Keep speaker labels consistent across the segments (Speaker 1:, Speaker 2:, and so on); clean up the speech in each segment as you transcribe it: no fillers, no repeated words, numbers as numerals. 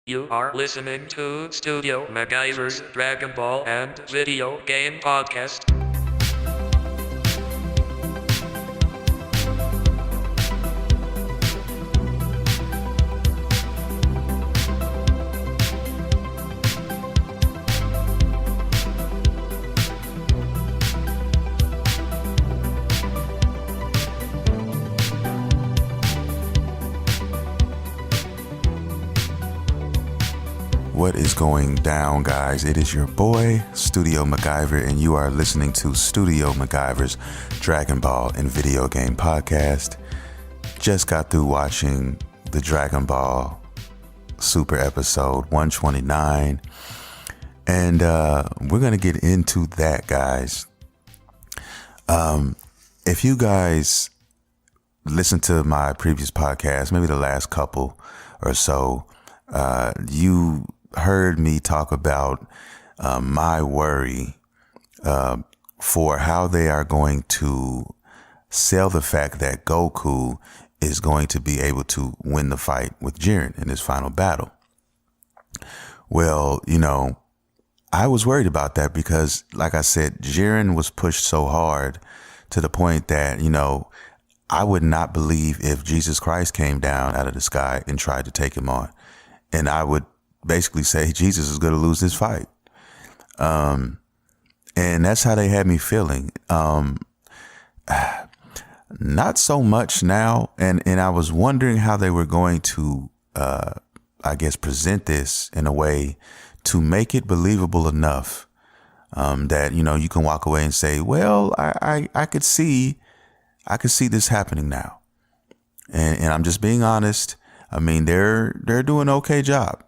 Speaker 1: You are listening to Studio MacGyver's Dragon Ball and Video Game Podcast.
Speaker 2: What is going down, guys? It is your boy, Studio MacGyver, and you are listening to Studio MacGyver's Dragon Ball and Video Game Podcast. Just got through watching the Dragon Ball Super episode 129, and we're going to get into that, guys. If you guys listen to my previous podcast, maybe the last couple or so, you heard me talk about my worry for how they are going to sell the fact that Goku is going to be able to win the fight with Jiren in his final battle. Well, I was worried about that because, like I said, Jiren was pushed so hard to the point that, I would not believe if Jesus Christ came down out of the sky and tried to take him on. And I would basically say Jesus is going to lose this fight. And that's how they had me feeling. Not so much now. And I was wondering how they were going to, present this in a way to make it believable enough that, you can walk away and say, well, I could see this happening now. And I'm just being honest. I mean, they're doing an okay job.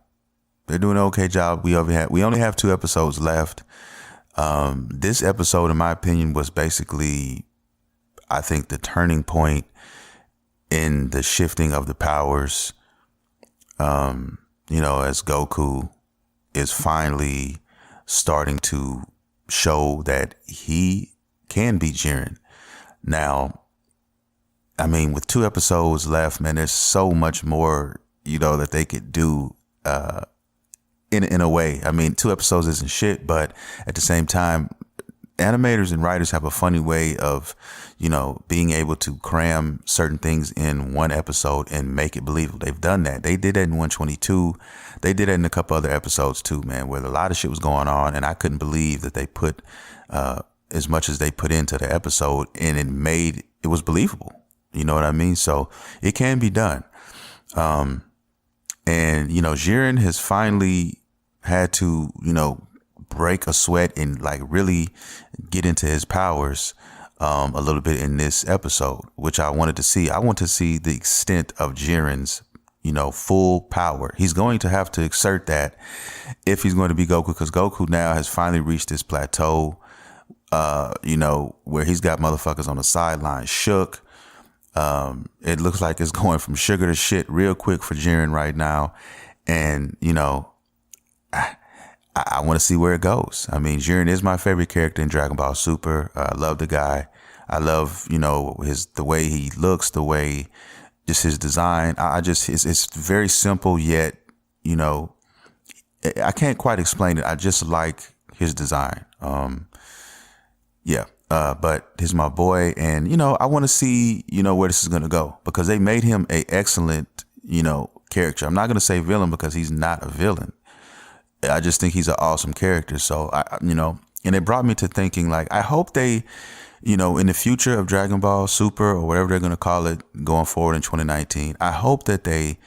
Speaker 2: They're doing an okay job. We only have 2 episodes left. This episode, in my opinion, was basically, I think, the turning point in the shifting of the powers. As Goku is finally starting to show that he can beat Jiren. Now, I mean, with 2 episodes left, man, there's so much more, that they could do, in a way. I mean, 2 episodes isn't shit, but at the same time, animators and writers have a funny way of, being able to cram certain things in 1 episode and make it believable. They've done that. They did that in 122. They did that in a couple other episodes too, man, where a lot of shit was going on. And I couldn't believe that they put, as much as they put into the episode, and it was believable. You know what I mean? So it can be done. And, Jiren has finally had to, break a sweat and like really get into his powers a little bit in this episode, which I wanted to see. I want to see the extent of Jiren's, full power. He's going to have to exert that if he's going to be Goku, because Goku now has finally reached this plateau, where he's got motherfuckers on the sideline shook. It looks like it's going from sugar to shit real quick for Jiren right now. And, I want to see where it goes. I mean, Jiren is my favorite character in Dragon Ball Super. I love the guy. I love, the way he looks, the way, just his design. It's very simple, yet, I can't quite explain it. I just like his design. But he's my boy, and I want to see where this is gonna go, because they made him a excellent character. I'm not gonna say villain, because he's not a villain. I just think he's an awesome character. So and it brought me to thinking, like, I hope they, in the future of Dragon Ball Super, or whatever they're gonna call it going forward in 2019, I hope that they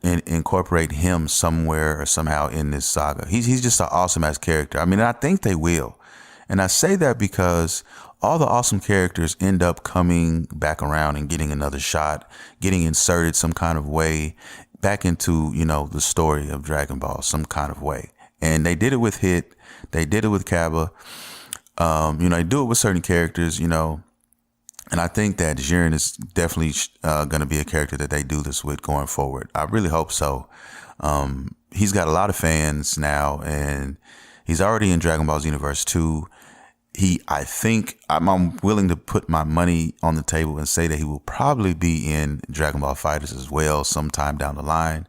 Speaker 2: incorporate him somewhere or somehow in this saga. He's just an awesome ass character. I mean, I think they will. And I say that because all the awesome characters end up coming back around and getting another shot, getting inserted some kind of way back into, the story of Dragon Ball, some kind of way. And they did it with Hit. They did it with Cabba. They do it with certain characters, and I think that Jiren is definitely going to be a character that they do this with going forward. I really hope so. He's got a lot of fans now, and he's already in Dragon Ball Xenoverse 2. I think I'm willing to put my money on the table and say that he will probably be in Dragon Ball FighterZ as well sometime down the line.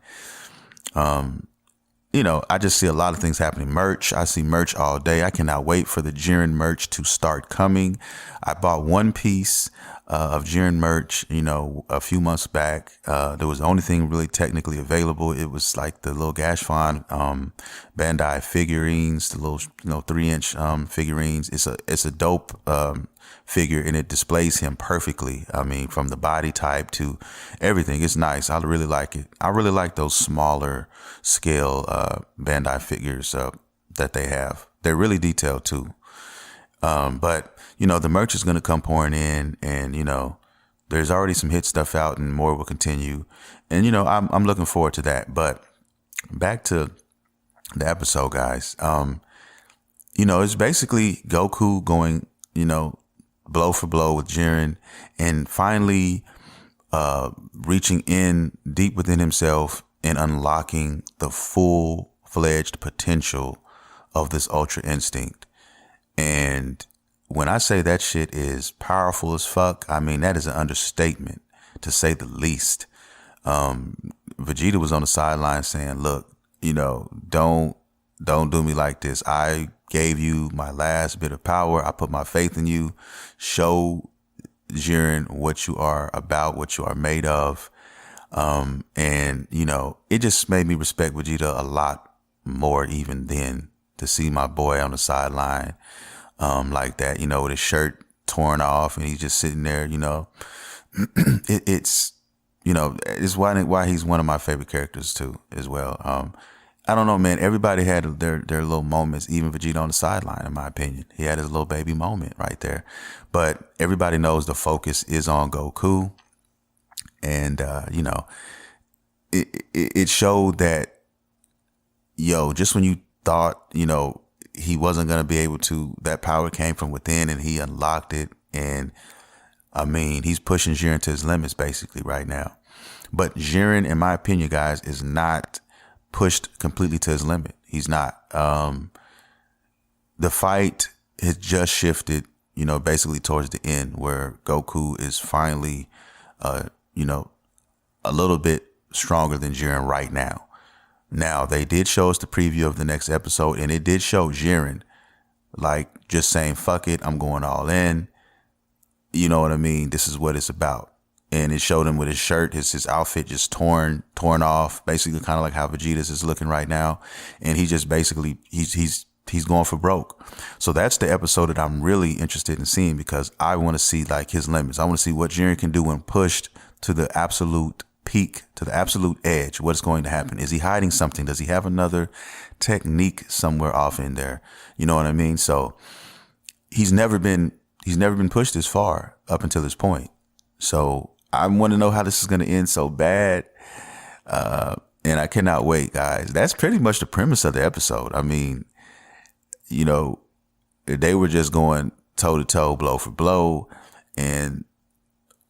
Speaker 2: I just see a lot of things happening. Merch, I see merch all day. I cannot wait for the Jiren merch to start coming. I bought one piece of Jiren merch, a few months back. There was the only thing really technically available. It was like the little Gashfon Bandai figurines, the little 3-inch figurines. It's a dope figure, and it displays him perfectly. I mean, from the body type to everything. It's nice. I really like it. I really like those smaller scale Bandai figures that they have. They're really detailed too. But the merch is going to come pouring in, and there's already some hit stuff out, and more will continue. And I'm looking forward to that. But back to the episode, guys. It's basically Goku going blow for blow with Jiren, and finally reaching in deep within himself and unlocking the full-fledged potential of this Ultra Instinct. And when I say that shit is powerful as fuck, I mean, that is an understatement, to say the least. Vegeta was on the sideline saying, look, don't do me like this. I gave you my last bit of power. I put my faith in you. Show Jiren what you are about, what you are made of. And it just made me respect Vegeta a lot more even then, to see my boy on the sideline like that, with his shirt torn off, and he's just sitting there, it's why he's one of my favorite characters too, as well. I don't know, man. Everybody had their little moments, even Vegeta on the sideline, in my opinion. He had his little baby moment right there. But everybody knows the focus is on Goku. And, it showed that, just when you thought, he wasn't going to be able to, that power came from within and he unlocked it. And, I mean, he's pushing Jiren to his limits basically right now. But Jiren, in my opinion, guys, is not pushed completely to his limit. He's not. The fight has just shifted, basically towards the end, where Goku is finally, a little bit stronger than Jiren right now. Now, they did show us the preview of the next episode, and it did show Jiren like just saying, fuck it, I'm going all in. You know what I mean? This is what it's about. And it showed him with his shirt, his outfit just torn off, basically kind of like how Vegeta's is looking right now. And he just basically, he's going for broke. So that's the episode that I'm really interested in seeing, because I want to see like his limits. I want to see what Jiren can do when pushed to the absolute peak, to the absolute edge. What's going to happen? Is he hiding something? Does he have another technique somewhere off in there? You know what I mean? So he's never been pushed this far up until this point. So I want to know how this is going to end so bad. And I cannot wait, guys. That's pretty much the premise of the episode. I mean, they were just going toe to toe, blow for blow, and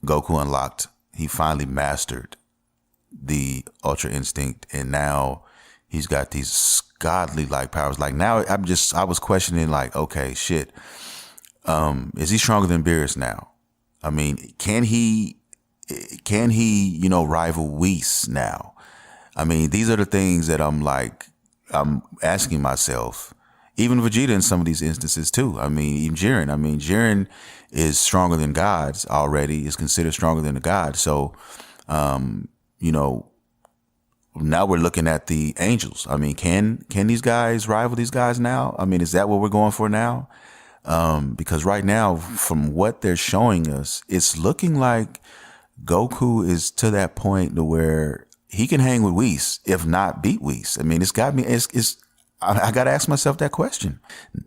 Speaker 2: Goku unlocked. He finally mastered the Ultra Instinct, and now he's got these godly like powers. Like now I was questioning like, okay, shit. Is he stronger than Beerus now? I mean, can he, rival Whis now? I mean, these are the things that I'm asking myself. Even Vegeta in some of these instances too. I mean, even Jiren. I mean, Jiren is stronger than gods already, is considered stronger than the gods. So, now we're looking at the angels. I mean, can these guys rival these guys now? I mean, is that what we're going for now? Because right now, from what they're showing us, it's looking like Goku is to that point to where he can hang with Whis, if not beat Whis. I mean, I got to ask myself that question.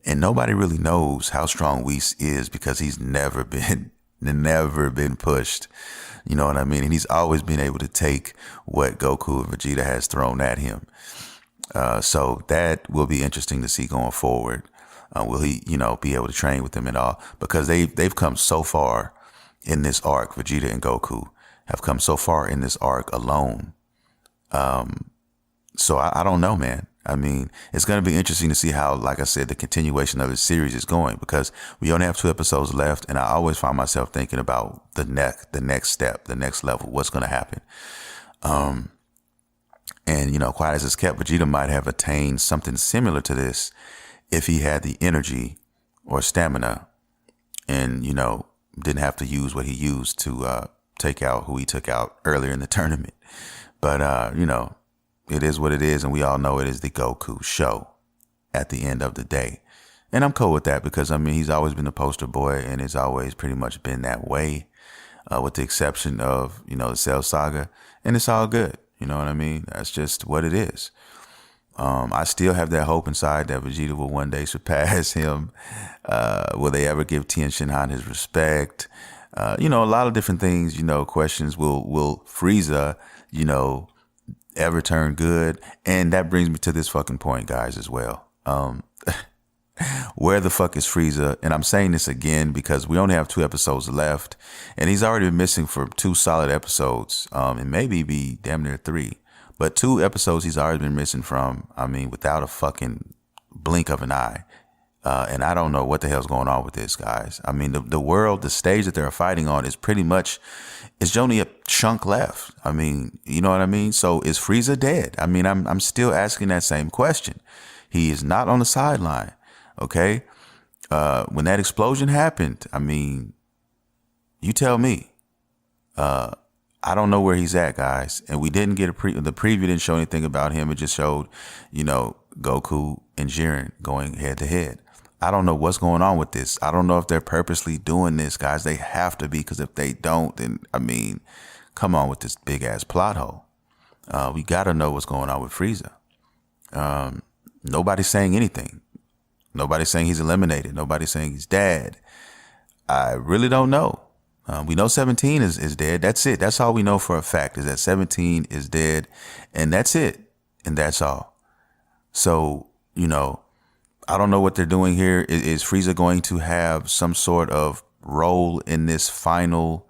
Speaker 2: And nobody really knows how strong Whis is, because he's never been pushed. You know what I mean? And he's always been able to take what Goku and Vegeta has thrown at him. So that will be interesting to see going forward. Will he, be able to train with them at all? Because they've come so far in this arc. Vegeta and Goku have come so far in this arc alone. So I don't know, man. I mean, it's going to be interesting to see how, like I said, the continuation of the series is going, because we only have 2 episodes left, and I always find myself thinking about the next step, the next level, what's going to happen. And, quiet as it's kept, Vegeta might have attained something similar to this if he had the energy or stamina and, didn't have to use what he used to take out who he took out earlier in the tournament. But, it is what it is. And we all know it is the Goku show at the end of the day. And I'm cool with that because, he's always been the poster boy and it's always pretty much been that way, with the exception of, the Cell Saga. And it's all good. You know what I mean? That's just what it is. I still have that hope inside that Vegeta will one day surpass him. Will they ever give Tien Shinhan his respect? A lot of different things, questions. Will Frieza, ever turn good? And that brings me to this fucking point, guys, as well. Where the fuck is Frieza? And I'm saying this again because we only have 2 episodes left, and he's already been missing for 2 solid episodes, and maybe be damn near 3. But 2 episodes he's already been missing from, without a fucking blink of an eye. And I don't know what the hell's going on with this, guys. The world, the stage that they're fighting on is pretty much, it's only a chunk left. You know what I mean? So is Frieza dead? I'm still asking that same question. He is not on the sideline. Okay. When that explosion happened, you tell me. I don't know where he's at, guys. And we didn't get the preview didn't show anything about him. It just showed, Goku and Jiren going head to head. I don't know what's going on with this. I don't know if they're purposely doing this, guys. They have to be, because if they don't, then, come on with this big ass plot hole. We got to know what's going on with Frieza. Nobody's saying anything. Nobody's saying he's eliminated. Nobody's saying he's dead. I really don't know. We know 17 is dead. That's it. That's all we know for a fact, is that 17 is dead, and that's it. And that's all. So, I don't know what they're doing here. Is Frieza going to have some sort of role in this final,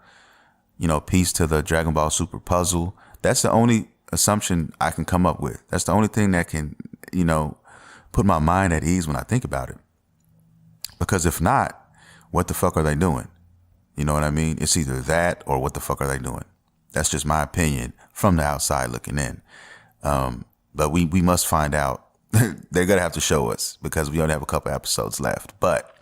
Speaker 2: piece to the Dragon Ball Super puzzle? That's the only assumption I can come up with. That's the only thing that can, put my mind at ease when I think about it. Because if not, what the fuck are they doing? You know what I mean? It's either that or what the fuck are they doing? That's just my opinion from the outside looking in. But we must find out. They're going to have to show us because we only have a couple episodes left. But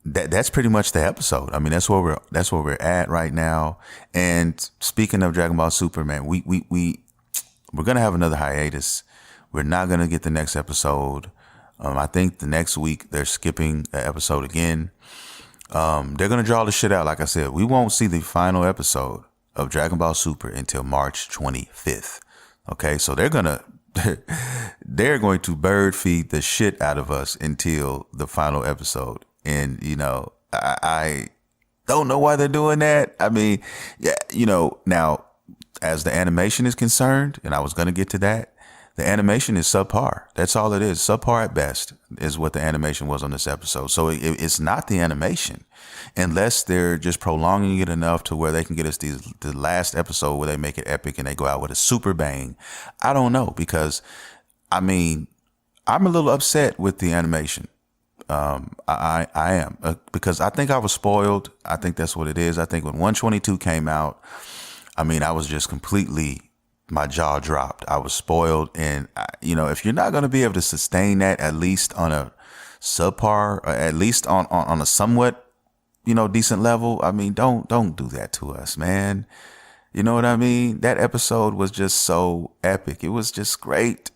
Speaker 2: that's pretty much the episode. That's where we're at right now. And speaking of Dragon Ball Super, man, we're going to have another hiatus. We're not going to get the next episode. I think the next week they're skipping an episode again. They're going to draw the shit out. Like I said, we won't see the final episode of Dragon Ball Super until March 25th. Okay, so they're going to bird feed the shit out of us until the final episode. And, I don't know why they're doing that. Now, as the animation is concerned, and I was going to get to that, the animation is subpar. That's all it is. Subpar at best is what the animation was on this episode. So it's not the animation, unless they're just prolonging it enough to where they can get us the last episode where they make it epic and they go out with a super bang. I don't know, because I'm a little upset with the animation. I am, because I think I was spoiled. I think that's what it is. I think when 122 came out, I was just completely, my jaw dropped. I was spoiled. And, if you're not going to be able to sustain that, at least on a subpar, or at least on a somewhat, decent level, don't do that to us, man. You know what I mean? That episode was just so epic. It was just great.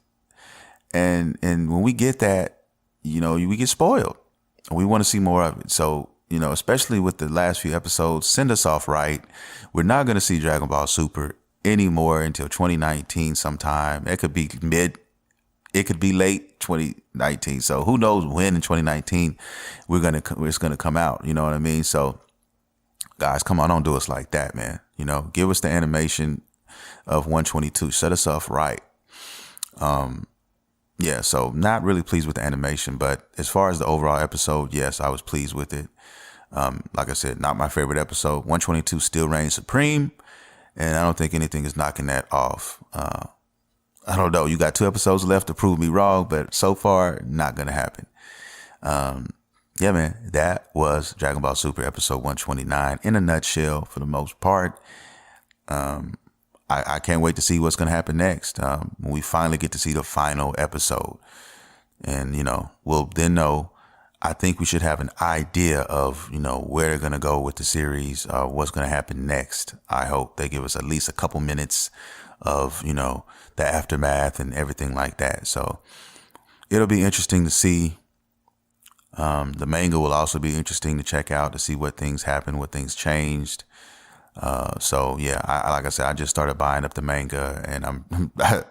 Speaker 2: And when we get that, we get spoiled. We want to see more of it. So, especially with the last few episodes, send us off right. We're not going to see Dragon Ball Super anymore until 2019 sometime. It could be it could be late 2019. So who knows when in 2019 it's gonna come out. You know what I mean? So guys, come on, don't do us like that, man. Give us the animation of 122. Set us off right. Yeah, so not really pleased with the animation, but as far as the overall episode, yes, I was pleased with it. Like I said, not my favorite episode. 122 still reigns supreme. And I don't think anything is knocking that off. I don't know. You got 2 episodes left to prove me wrong, but so far, not going to happen. Yeah, man, that was Dragon Ball Super episode 129 in a nutshell for the most part. I I can't wait to see what's going to happen next when we finally get to see the final episode. And, we'll then know. I think we should have an idea of, where they're going to go with the series, what's going to happen next. I hope they give us at least a couple minutes of, the aftermath and everything like that. So it'll be interesting to see. The manga will also be interesting to check out to see what things happened, what things changed. So yeah, like I said, I just started buying up the manga, and I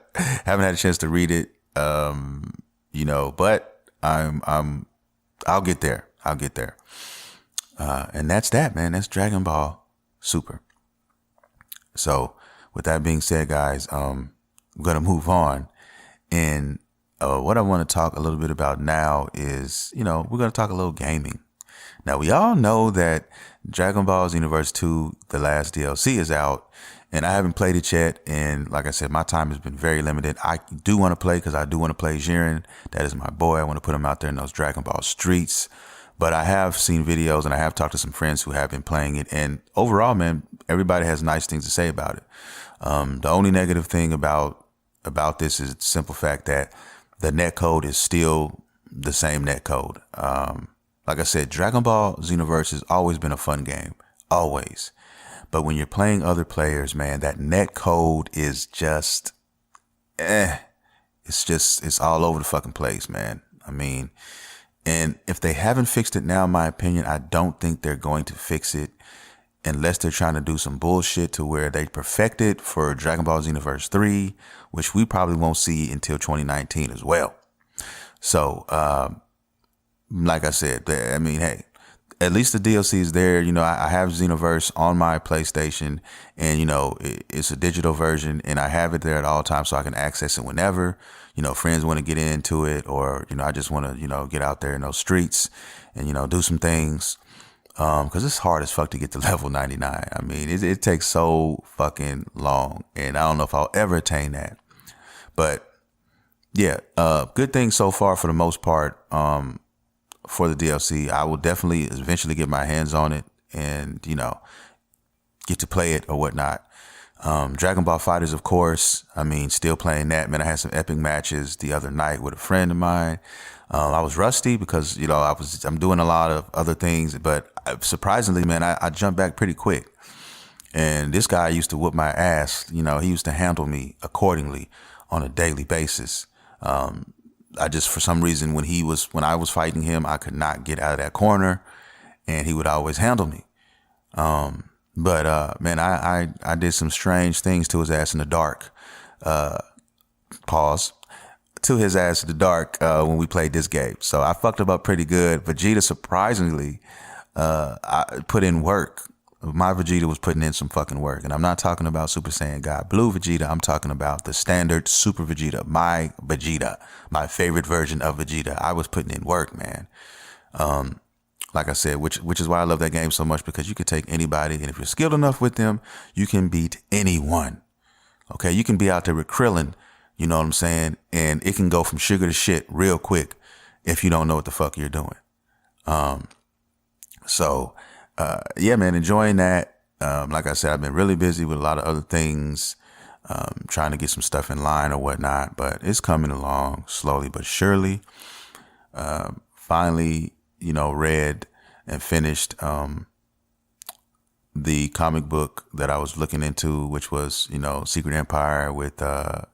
Speaker 2: haven't had a chance to read it. But I'll get there. And that's that, man. That's Dragon Ball Super. So with that being said, guys, I'm going to move on. And what I want to talk a little bit about now is, we're going to talk a little gaming. Now, we all know that Dragon Ball Xenoverse 2, the last DLC, is out. And I haven't played it yet. And like I said, my time has been very limited. I do want to play because I do want to play Jiren. That is my boy. I want to put him out there in those Dragon Ball streets. But I have seen videos and I have talked to some friends who have been playing it. And overall, man, everybody has nice things to say about it. The only negative thing about this is the simple fact that the net code is still the same net code. Like I said, Dragon Ball Xenoverse has always been a fun game. Always. But when you're playing other players, man, that net code is just, it's all over the fucking place, man. I mean, and if they haven't fixed it now, in my opinion, I don't think they're going to fix it unless they're trying to do some bullshit to where they perfect it for Dragon Ball Xenoverse 3, which we probably won't see until 2019 as well. So, like I said, I mean, hey, at least the DLC is there. I have Xenoverse on my PlayStation, and, it's a digital version, and I have it there at all times so I can access it whenever, friends want to get into it, or, I just want to, get out there in those streets and, do some things. Cause it's hard as fuck to get to level 99. I mean, it takes so fucking long, and I don't know if I'll ever attain that, but yeah, good thing so far for the most part. For the DLC, I will definitely eventually get my hands on it and, get to play it or whatnot. Dragon Ball FighterZ, of course. I mean, still playing that, man. I had some epic matches the other night with a friend of mine. I was rusty because, I'm doing a lot of other things, but surprisingly, man, I jumped back pretty quick. And this guy used to whoop my ass. He used to handle me accordingly on a daily basis. I just, for some reason, when I was fighting him, I could not get out of that corner, and he would always handle me. But man, I did some strange things to his ass in the dark. Pause. To his ass in the dark when we played this game. So I fucked him up pretty good. Vegeta, surprisingly, I put in work. My Vegeta was putting in some fucking work. And I'm not talking about Super Saiyan God Blue Vegeta. I'm talking about the standard Super Vegeta, my favorite version of Vegeta. I was putting in work, man. Like I said, which is why I love that game so much, because you can take anybody, and if you're skilled enough with them, you can beat anyone. Okay, you can be out there with Krillin, you know what I'm saying? And it can go from sugar to shit real quick if you don't know what the fuck you're doing. Yeah, man, enjoying that. Like I said, I've been really busy with a lot of other things, trying to get some stuff in line or whatnot, but it's coming along slowly but surely. Finally, read and finished the comic book that I was looking into, which was, Secret Empire with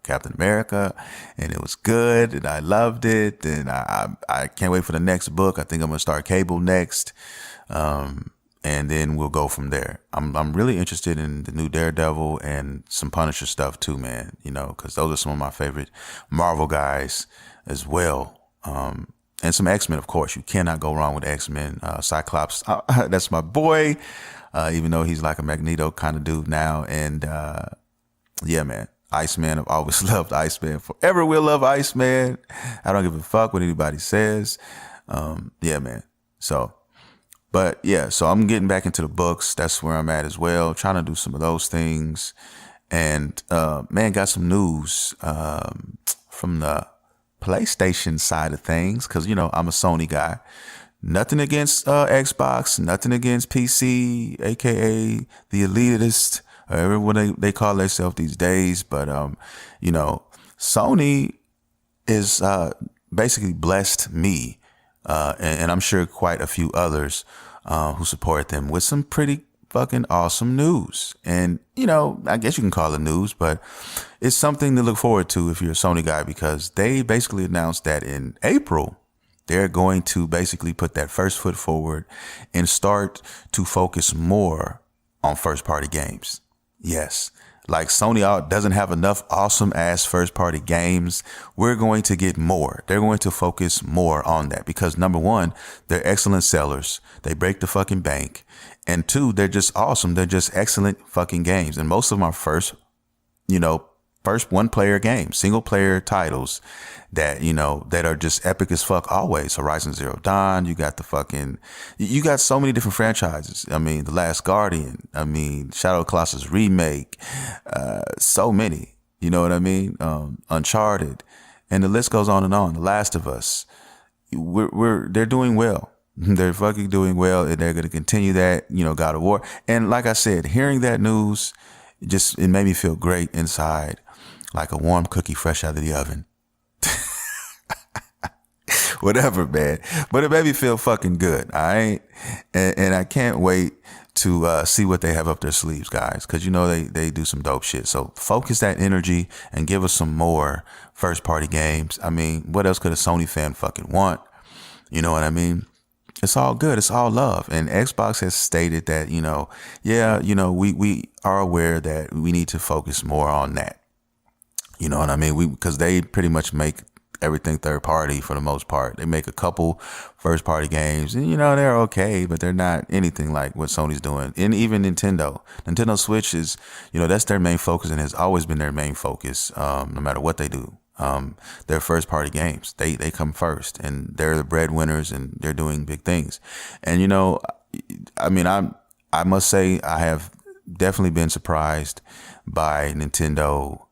Speaker 2: Captain America, and it was good, and I loved it, and I can't wait for the next book. I think I'm gonna start Cable next. And then we'll go from there. I'm really interested in the new Daredevil and some Punisher stuff too, man. Because those are some of my favorite Marvel guys as well. And some X-Men, of course. You cannot go wrong with X-Men. Cyclops, that's my boy. Even though he's like a Magneto kind of dude now. And yeah, man. Iceman, I've always loved Iceman. Forever will love Iceman. I don't give a fuck what anybody says. Yeah, man. But yeah, so I'm getting back into the books. That's where I'm at as well. Trying to do some of those things. And man, got some news from the PlayStation side of things. Because, I'm a Sony guy. Nothing against Xbox. Nothing against PC, a.k.a. the elitist however what they call themselves these days. But you know, Sony is basically blessed me, and I'm sure quite a few others who support them with some pretty fucking awesome news. And you know, I guess you can call it news, but it's something to look forward to if you're a Sony guy, because they basically announced that in April they're going to basically put that first foot forward and start to focus more on first party games. Yes. Like Sony doesn't have enough awesome ass first party games. We're going to get more. They're going to focus more on that because number one, they're excellent sellers. They break the fucking bank. And two, they're just awesome. They're just excellent fucking games. And most of them are first one player games, single player titles that, you know, that are just epic as fuck always. Horizon Zero Dawn, you got so many different franchises. I mean, The Last Guardian, I mean, Shadow of the Colossus remake, so many, you know what I mean? Uncharted, and the list goes on and on. The Last of Us, they're doing well. They're fucking doing well, and they're going to continue that, you know, God of War. And like I said, hearing that news, it made me feel great inside, like a warm cookie fresh out of the oven. Whatever, man. But it made me feel fucking good. All right. And I can't wait to see what they have up their sleeves, guys. Because, you know, they do some dope shit. So focus that energy and give us some more first party games. I mean, what else could a Sony fan fucking want? You know what I mean? It's all good. It's all love. And Xbox has stated that, you know, yeah, you know, we are aware that we need to focus more on that. You know what I mean? Because they pretty much make everything third party for the most part. They make a couple first party games and, you know, they're okay, but they're not anything like what Sony's doing. And even Nintendo Switch is, you know, that's their main focus and has always been their main focus, no matter what they do. Their first party games, they come first and they're the breadwinners and they're doing big things. And, you know, I mean, I must say I have definitely been surprised by Nintendo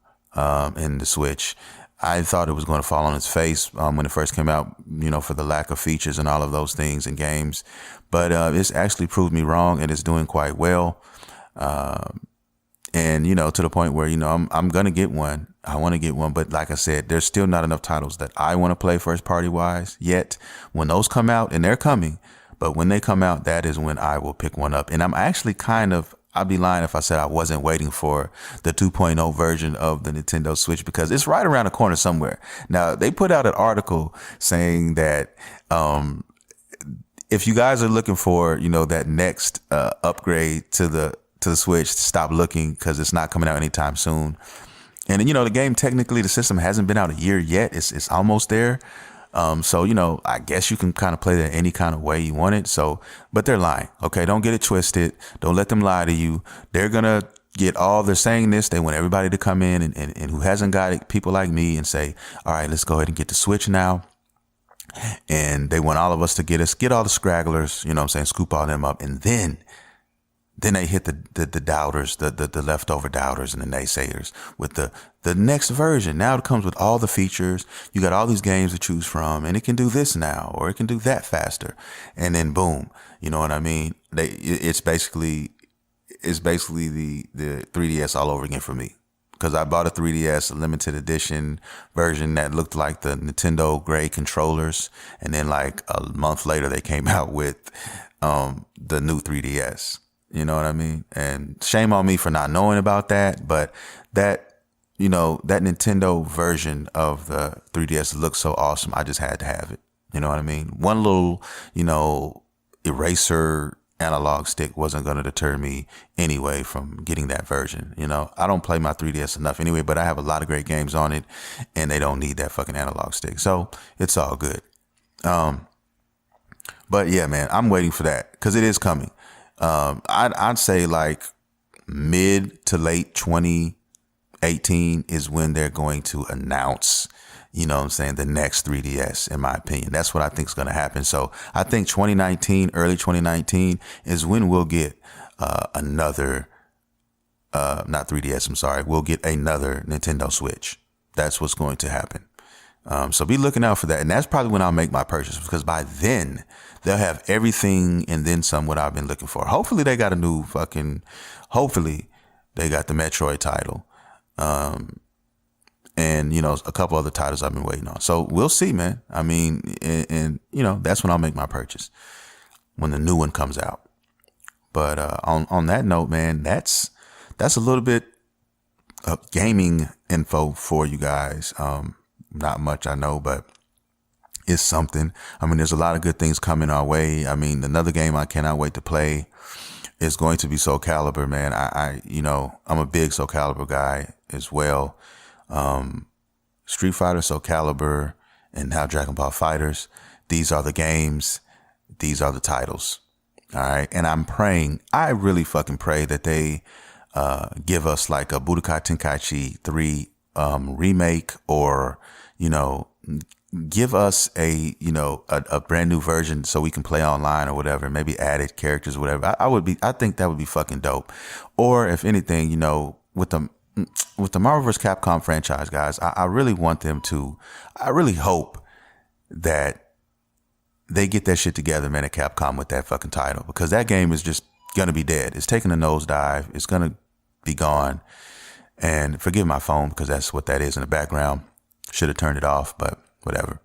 Speaker 2: in the Switch. I thought it was going to fall on its face when it first came out, you know, for the lack of features and all of those things in games. But it's actually proved me wrong, and it's doing quite well. And, you know, to the point where, you know, I'm going to get one. I want to get one. But like I said, there's still not enough titles that I want to play first party wise yet. When those come out, and they're coming, but when they come out, that is when I will pick one up. And I'm actually I'd be lying if I said I wasn't waiting for the 2.0 version of the Nintendo Switch, because it's right around the corner somewhere. Now, they put out an article saying that if you guys are looking for, you know, that next upgrade to the Switch, stop looking because it's not coming out anytime soon. And, you know, the game, technically, the system hasn't been out a year yet. It's almost there. So, you know, I guess you can kind of play that any kind of way you want it. So, but they're lying. Okay. Don't get it twisted. Don't let them lie to you. They're going to they're saying this. They want everybody to come in and who hasn't got it, people like me, and say, all right, let's go ahead and get the Switch now. And they want all of us to get all the scragglers, you know what I'm saying, scoop all them up. And then they hit the doubters, the leftover doubters and the naysayers with the next version. Now it comes with all the features. You got all these games to choose from, and it can do this now, or it can do that faster. And then boom, you know what I mean? It's basically the 3DS all over again for me. Because I bought a 3DS, a limited edition version that looked like the Nintendo gray controllers. And then like a month later, they came out with the new 3DS. You know what I mean? And shame on me for not knowing about that. But that Nintendo version of the 3DS looks so awesome. I just had to have it. You know what I mean? One little, you know, eraser analog stick wasn't going to deter me anyway from getting that version. You know, I don't play my 3DS enough anyway, but I have a lot of great games on it and they don't need that fucking analog stick. So it's all good. But yeah, man, I'm waiting for that because it is coming. I'd say like mid to late 2018 is when they're going to announce, you know what I'm saying, the next 3DS, in my opinion. That's what I think is going to happen. So I think 2019, early 2019 is when we'll get another, not 3DS, I'm sorry, we'll get another Nintendo Switch. That's what's going to happen. So be looking out for that. And that's probably when I'll make my purchase, because by then they'll have everything and then some what I've been looking for. Hopefully they got a new hopefully They got the Metroid title. And, you know, a couple other titles I've been waiting on. So we'll see, man. I mean, and you know, that's when I'll make my purchase, when the new one comes out. But on that note, man, that's a little bit of gaming info for you guys. Not much, I know, but it's something. I mean, there's a lot of good things coming our way. I mean, another game I cannot wait to play is going to be Soul Calibur, man. I you know, I'm a big Soul Calibur guy as well. Street Fighter, Soul Calibur, and now Dragon Ball Fighters. These are the games. These are the titles. All right. And I'm praying, I really fucking pray that they give us like a Budokai Tenkaichi 3 remake, or, you know, give us a, you know, a brand new version so we can play online or whatever, maybe added characters or whatever. I think that would be fucking dope. Or if anything, you know, with the Marvel vs. Capcom franchise, guys, I really want them to, I really hope that they get that shit together, man, at Capcom with that fucking title, because that game is just going to be dead. It's taking a nosedive. It's going to be gone. And forgive my phone, because that's what that is in the background. Should have turned it off, but whatever.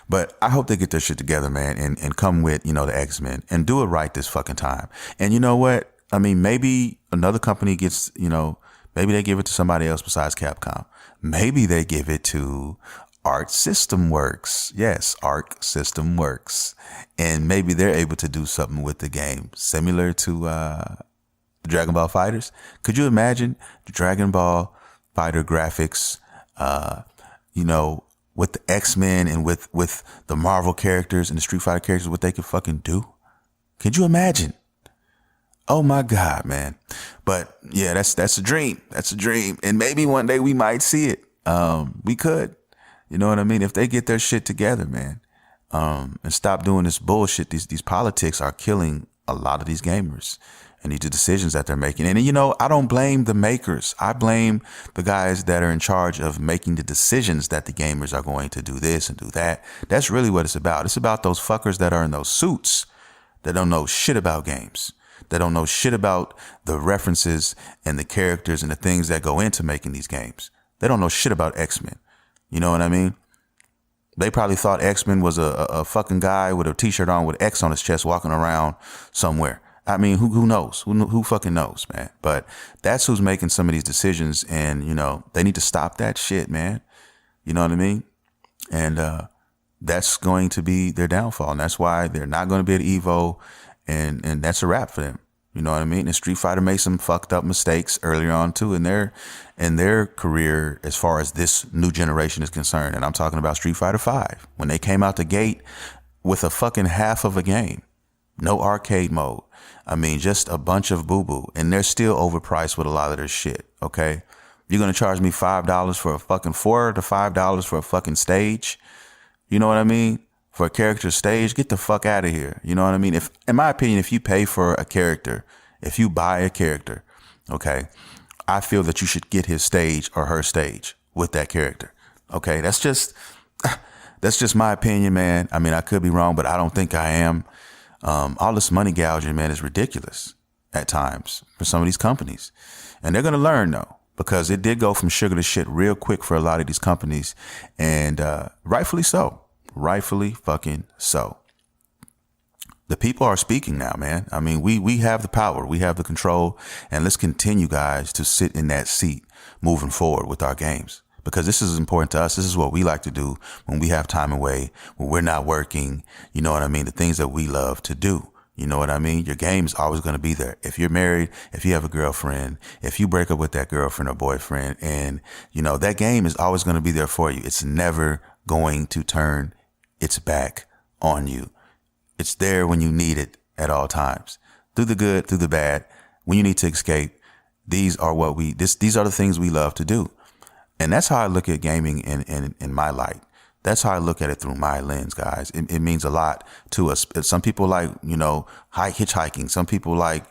Speaker 2: But I hope they get their shit together, man, and come with, you know, the X-Men and do it right this fucking time. And you know what? I mean, maybe another company gets, you know, maybe they give it to somebody else besides Capcom. Maybe they give it to Arc System Works. Yes, Arc System Works. And maybe they're able to do something with the game similar to Dragon Ball Fighters. Could you imagine the Dragon Ball Fighter graphics, you know, with the X-Men and with the Marvel characters and the Street Fighter characters, what they could fucking do? Could you imagine? Oh my God, man. But yeah, that's a dream. That's a dream. And maybe one day we might see it. We could. You know what I mean? If they get their shit together, man, and stop doing this bullshit. These politics are killing a lot of these gamers and these decisions that they're making. And, you know, I don't blame the makers. I blame the guys that are in charge of making the decisions that the gamers are going to do this and do that. That's really what it's about. It's about those fuckers that are in those suits that don't know shit about games. That don't know shit about the references and the characters and the things that go into making these games. They don't know shit about X-Men. You know what I mean? They probably thought X-Men was a fucking guy with a t-shirt on with X on his chest walking around somewhere. I mean, who knows? Who fucking knows, man? But that's who's making some of these decisions, and, you know, they need to stop that shit, man. You know what I mean? And that's going to be their downfall, and that's why they're not going to be at Evo, and that's a wrap for them. You know what I mean? And Street Fighter made some fucked up mistakes earlier on too in their career as far as this new generation is concerned. And I'm talking about Street Fighter 5. When they came out the gate with a fucking half of a game, no arcade mode. I mean, just a bunch of boo-boo. And they're still overpriced with a lot of their shit, okay? You're going to charge me $5 for a fucking $4 to $5 for a fucking stage? You know what I mean? For a character stage, get the fuck out of here. You know what I mean? If, in my opinion, if you pay for a character, if you buy a character, okay, I feel that you should get his stage or her stage with that character. Okay, that's just my opinion, man. I mean, I could be wrong, but I don't think I am. All this money gouging, man, is ridiculous at times for some of these companies. And they're going to learn, though, because it did go from sugar to shit real quick for a lot of these companies. And rightfully so. Rightfully fucking so. The people are speaking now, man. I mean, we have the power. We have the control. And let's continue, guys, to sit in that seat moving forward with our games. Because this is important to us. This is what we like to do when we have time away, when we're not working. You know what I mean? The things that we love to do. You know what I mean? Your game is always going to be there. If you're married, if you have a girlfriend, if you break up with that girlfriend or boyfriend, and, you know, that game is always going to be there for you. It's never going to turn its back on you. It's there when you need it at all times. Through the good, through the bad, when you need to escape. These are these are the things we love to do. And that's how I look at gaming in my light. That's how I look at it through my lens, guys. It means a lot to us. Some people like, you know, hitchhiking. Some people like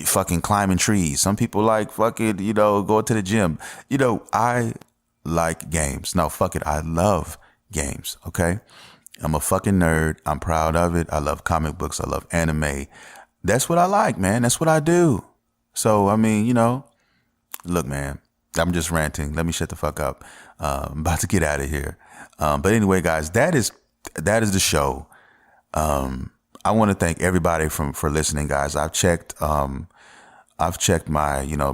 Speaker 2: fucking climbing trees. Some people like fucking, you know, going to the gym. You know, I like games. No, fuck it. I love games. Okay. I'm a fucking nerd. I'm proud of it. I love comic books. I love anime. That's what I like, man. That's what I do. So, I mean, look, man, I'm just ranting. Let me shut the fuck up. I'm about to get out of here. But anyway, guys, that is the show. I want to thank everybody for listening, guys. I've checked my,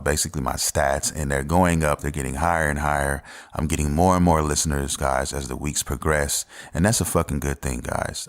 Speaker 2: basically my stats, and they're going up. They're getting higher and higher. I'm getting more and more listeners, guys, as the weeks progress. And that's a fucking good thing, guys.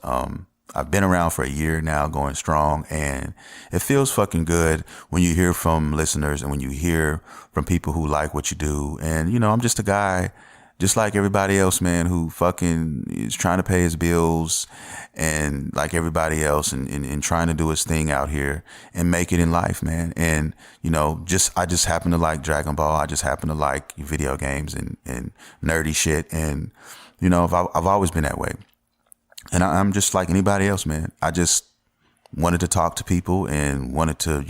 Speaker 2: I've been around for a year now, going strong, and it feels fucking good when you hear from listeners and when you hear from people who like what you do. And, I'm just a guy, just like everybody else, man, who fucking is trying to pay his bills and like everybody else and trying to do his thing out here and make it in life, man. And, I just happen to like Dragon Ball. I just happen to like video games and nerdy shit. And, I've always been that way. And I'm just like anybody else, man. I just wanted to talk to people and wanted to,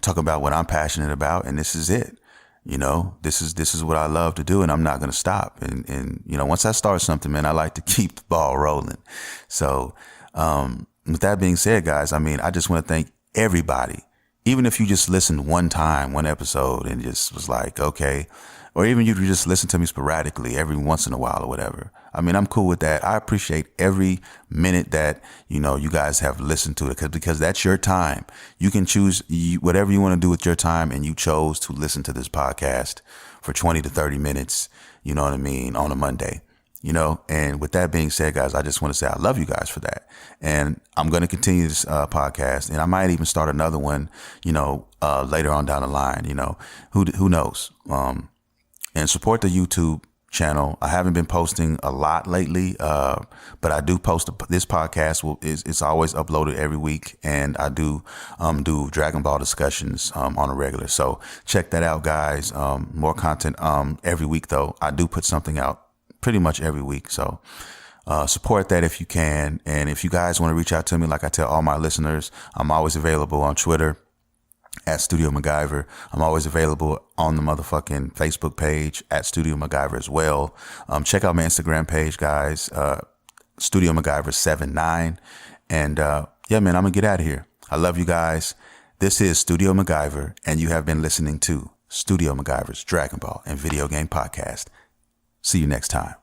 Speaker 2: talk about what I'm passionate about. And this is it. This is what I love to do, and I'm not going to stop. And once I start something, man, I like to keep the ball rolling. So, with that being said, guys, I mean, I just want to thank everybody. Even if you just listened one time, one episode, and just was like, okay, or even you just listen to me sporadically every once in a while or whatever. I mean, I'm cool with that. I appreciate every minute that, you guys have listened to it because that's your time. You can choose whatever you want to do with your time, and you chose to listen to this podcast for 20 to 30 minutes, you know what I mean, on a Monday. And with that being said, guys, I just want to say I love you guys for that. And I'm going to continue this podcast, and I might even start another one, later on down the line, who knows? And support the YouTube channel. I haven't been posting a lot lately, but I do post this podcast. It's always uploaded every week, and I do Dragon Ball discussions on a regular. So check that out, guys. More content every week, though. I do put something out pretty much every week. So support that if you can. And if you guys want to reach out to me, like I tell all my listeners, I'm always available on Twitter at Studio MacGyver. I'm always available on the motherfucking Facebook page at Studio MacGyver as well. Check out my Instagram page, guys. Studio MacGyver 79. And yeah, man, I'm gonna get out of here. I love you guys. This is Studio MacGyver, and you have been listening to Studio MacGyver's Dragon Ball and Video Game Podcast. See you next time.